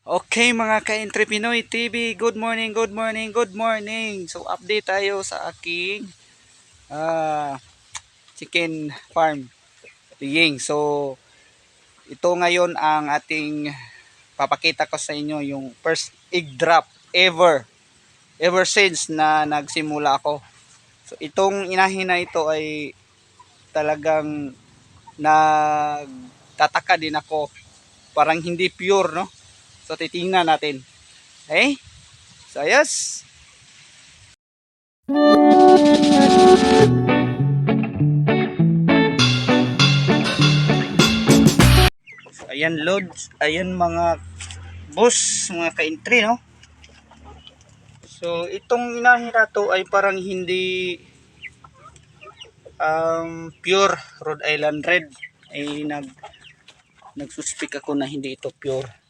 Okay mga ka-Entry Pinoy TV, good morning, good morning, good morning. So update tayo sa aking chicken farm laying. So ito ngayon ang ating papakita ko sa inyo yung first egg drop ever since na nagsimula ako. So itong inahin na ito ay talagang nagtataka din ako, parang hindi pure, no? So titingnan natin. Okay, so yes. Ayan loads, ayan mga boss, mga ka-entry, no? So itong inahin na to ay parang hindi pure Rhode Island Red. Ay nagsuspek ako na hindi ito pure.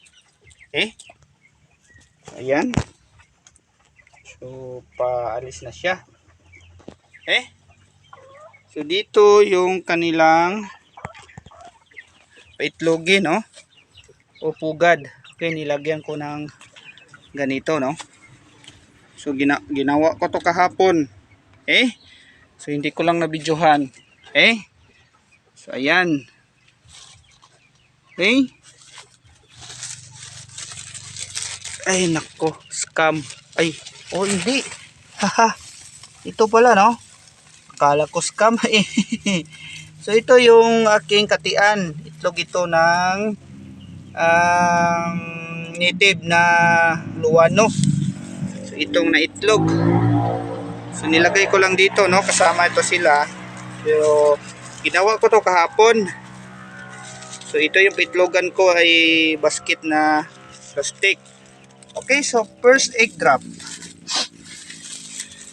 Eh, ayan. So paalis na siya. Eh, so dito yung kanilang paitlogin, no? O pugad. Okay, nilagyan ko ng ganito, no? So ginawa ko to kahapon. Eh, so hindi ko lang nabidyohan. Eh, so ayan. Okay. Ay nako, scam. Ay, oh hindi. Haha. Ito pala, no? Akala ko scam eh. So ito yung aking katian. Itlog ito ng native na luwano. So itong na itlog. So nilagay ko lang dito, no? Kasama ito sila. Pero ginawa ko to kahapon. So ito yung itlogan ko ay basket na plastic. Okay, so first egg drop.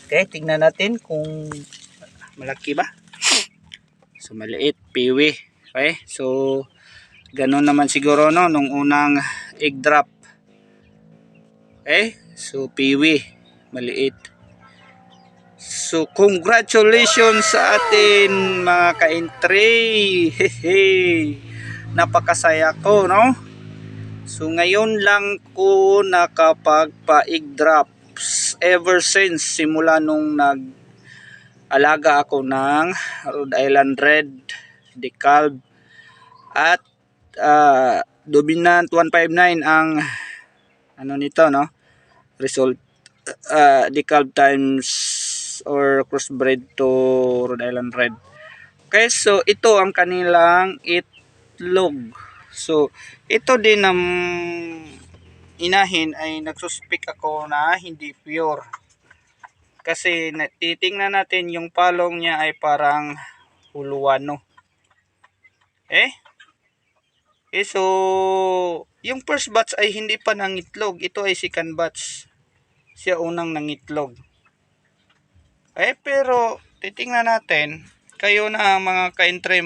Okay, tingnan natin kung malaki ba. So maliit, piwi. Okay, so ganun naman siguro, no, nung unang egg drop. Okay, so piwi, maliit. So congratulations sa atin mga ka-entry. Napakasaya ko, no? So ngayon lang ko nakapagpa-egg drops ever since simula nung nag-alaga ako ng Rhode Island Red, Decalb at Dominant 159 ang ano nito, no? Result Decalb times or crossbred to Rhode Island Red. Okay, so ito ang kanilang itlog. So ito din ang inahin ay nagsuspek ako na hindi pure. Kasi titingnan natin yung palong niya ay parang huluano. So yung first batch ay hindi pa nangitlog. Ito ay second batch. Siya unang nangitlog. Pero titingnan natin. Kayo na mga ka-entry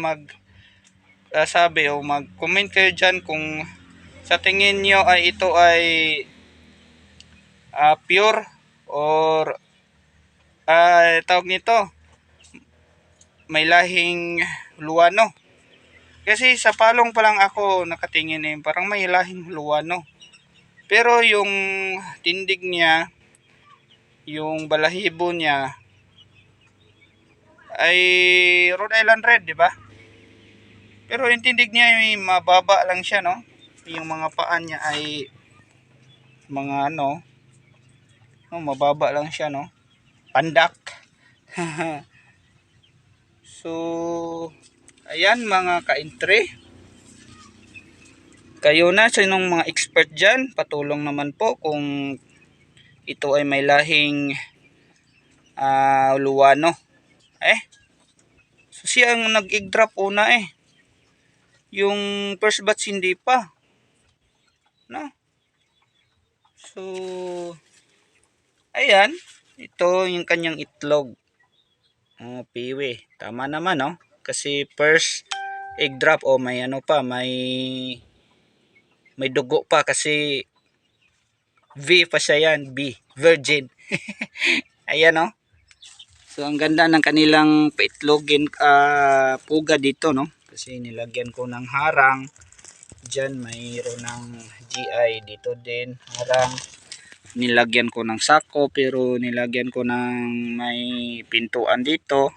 sabi o mag-comment kayo dyan kung sa tingin nyo ay ito ay pure or tawag nito may lahing luwano. Kasi sa palong pa lang ako nakatingin parang may lahing luwano. Pero yung tindig niya, yung balahibo niya ay Rhode Island Red, di ba? Pero yung tindig niya ay mababa lang siya, no? Yung mga paan niya ay mga mababa lang siya, no? Pandak. So ayan mga ka-entry, kayo na sinong mga expert dyan, patulong naman po kung ito ay may lahing luwano. So siya ang nag-egg drop una yung first batch hindi pa, no? So ayan, ito yung kanyang itlog. Piwi, tama naman, no? Kasi first egg drop, may pa, may dugo pa kasi V pa siya yan, B, virgin. Ayan, no? So ang ganda ng kanilang paitlogin puga dito, no? Kasi nilagyan ko ng harang Diyan mayroon ng GI, dito din harang. Nilagyan ko ng sako, pero nilagyan ko ng may pintuan dito.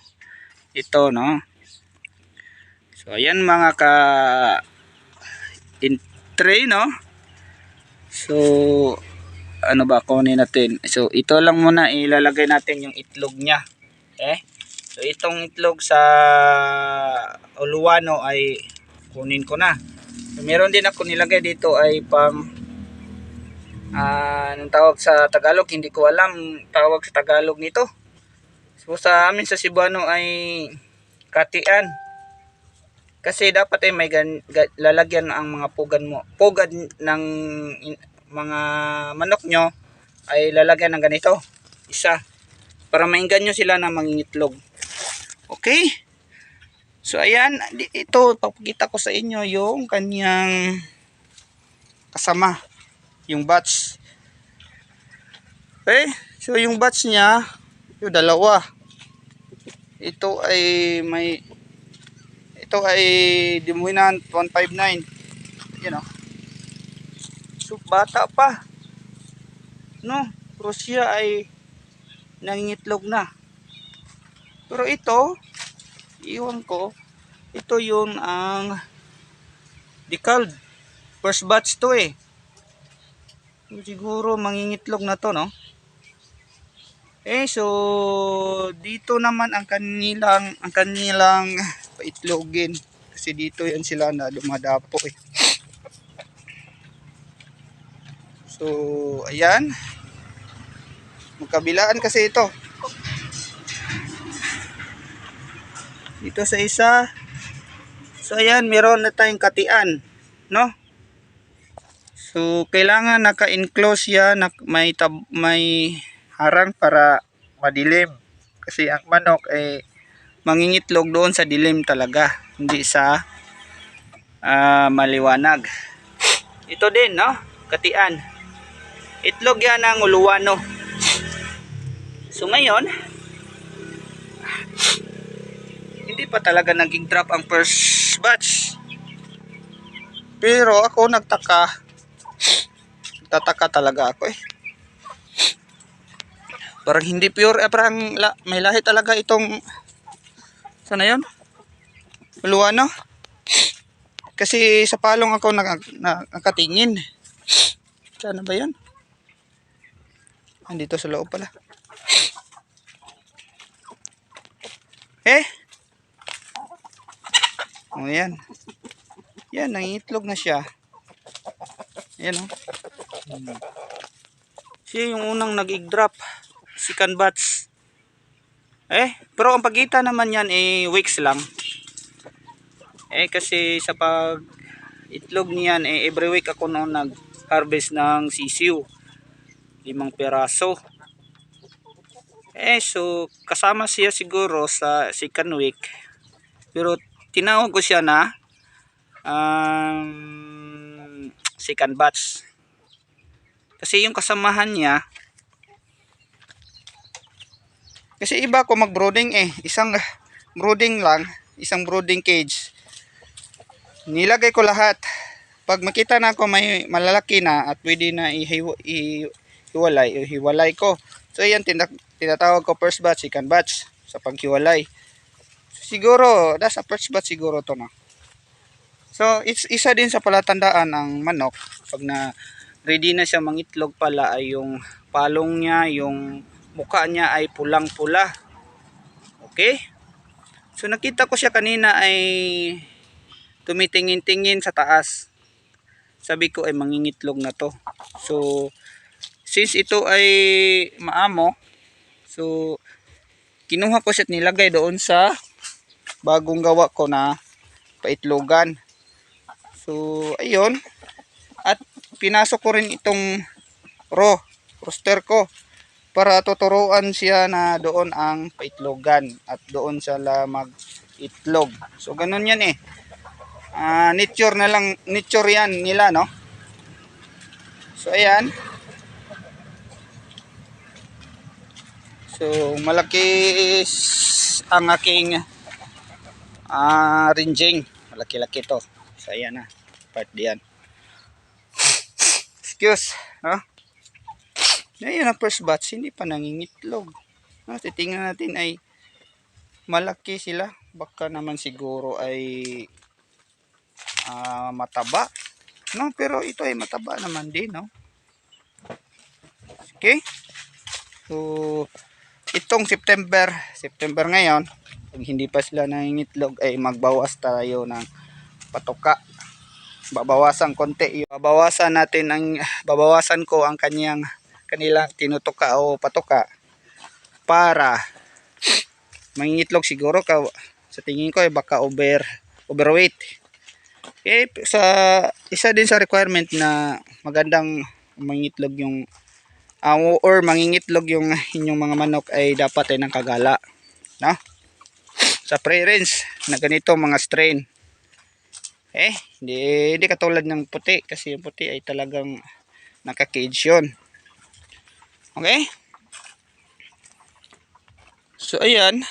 Ito, no? So ayan mga ka entry, no? So ano ba kunin natin? So ito lang muna ilalagay natin yung itlog niya. Okay? So itong itlog sa uluwano ay kunin ko na. So, meron din ako nilagay dito ay pang anong tawag sa Tagalog, hindi ko alam tawag sa Tagalog nito. So sa amin sa Cebuano ay katian. Kasi dapat ay may lalagyan ang mga pugad ng mga manok nyo ay lalagyan ng ganito. Isa. Para mainganyo sila na mangingitlog. Okay? So ayan, ito papakita ko sa inyo yung kanyang kasama, yung batch. Okay? So yung batch niya, yung dalawa. Ito ay Dominant 159. You know. So bata pa. No, pero siya ay nangingitlog na. Pero ito, iwan ko, ito yung ang decalb. First batch to eh. Siguro mangingitlog na to, no? So dito naman ang kanilang paitlogin. Kasi dito yan sila na dumadapo eh. So ayan. Magkabilaan kasi ito. Dito sa isa. So ayan, meron na tayong katian, no? So kailangan naka-enclose yan, may harang para madilim. Kasi ang manok ay mangingitlog doon sa dilim talaga, hindi sa maliwanag. Ito din, no? Katian. Itlog yan ng uluwano. So ngayon, hindi pa talaga naging drop ang first batch. Pero ako nagtataka talaga ako eh. Parang hindi pure, parang may lahi talaga itong sana yun? Uluwano. Kasi sa palong ako nakatingin. Sana ba yun? Andito sa loob pala. Oh yan. Yan, nangitlog na siya. Yan oh. Siya yung unang nag-drop. Second batch. Pero ang pagitan naman yan weeks lang. Kasi sa pag itlog niyan every week ako noon nag-harvest ng sisiw. 5 peraso. So kasama siya siguro sa second week. Pero tinawag ko siya na second batch. Kasi yung kasamahan niya, kasi iba ko mag-brooding isang brooding lang, isang brooding cage. Nilagay ko lahat. Pag makita na ako may malalaki na at pwede na hiwalay ko. So yan tinatawag ko first batch, second batch sa paghiwalay. Siguro nasa first batch siguro to, no. So isa din sa palatandaan ng manok pag na ready na siya mangitlog pala ay yung palong niya, yung mukha niya ay pulang-pula. Okay? So nakita ko siya kanina ay tumitingin-tingin sa taas. Sabi ko ay mangingitlog na to. So since ito ay maamo, so kinuha ko siya at nilagay doon sa bagong gawa ko na paitlogan. So ayun, at pinasok ko rin itong roster ko para tuturuan siya na doon ang paitlogan at doon sila mag-itlog. So ganun yan nature na lang, nature yan nila, no? So ayan. So malaki ang aking ranging, malaki-laki to. So ayan na. part diyan. Excuse, no? Ngayon ang first batch, hindi pa nangingitlog. No, titingnan natin ay malaki sila. Baka naman siguro ay mataba. No, pero ito ay mataba naman din, no? Okay? So, itong September ngayon, pag hindi pa sila nangingitlog ay magbawas tayo ng patoka. Babawasan konti, babawasan ko ang kanilang tinutuka o patoka para mangingitlog siguro sa tingin ko ay baka overweight. Okay, isa din sa requirement na magandang mangingitlog yung or mangingitlog yung inyong mga manok ay dapat ay ng kagala, no? Sa pre-range na ganito mga strain. Hindi katulad ng puti kasi yung puti ay talagang naka-cage yun. Okay? So ayan,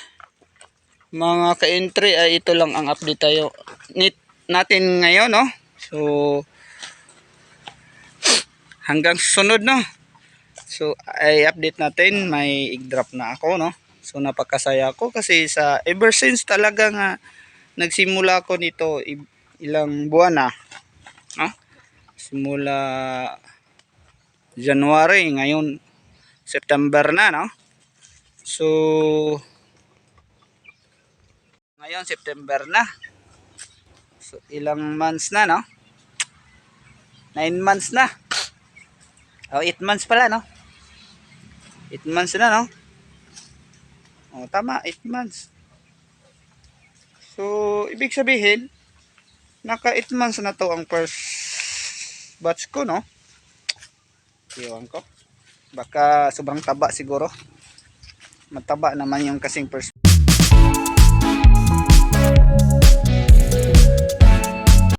mga ka-entry ay ito lang ang update natin ngayon, no? So hanggang susunod, no? So ay update natin, may i-drop na ako, no? So napakasaya ako kasi ever since talaga nga nagsimula ako nito ilang buwan na, no? Simula January, ngayon September na, no? So ngayon September na. So ilang months na, no? 9 months na. 8 months pala, no? 8 months na, no? Tama, 8 months. So ibig sabihin naka 8 months na to ang first batch ko, no? Iwan ko. Baka sobrang taba siguro. Mataba naman yung kasing first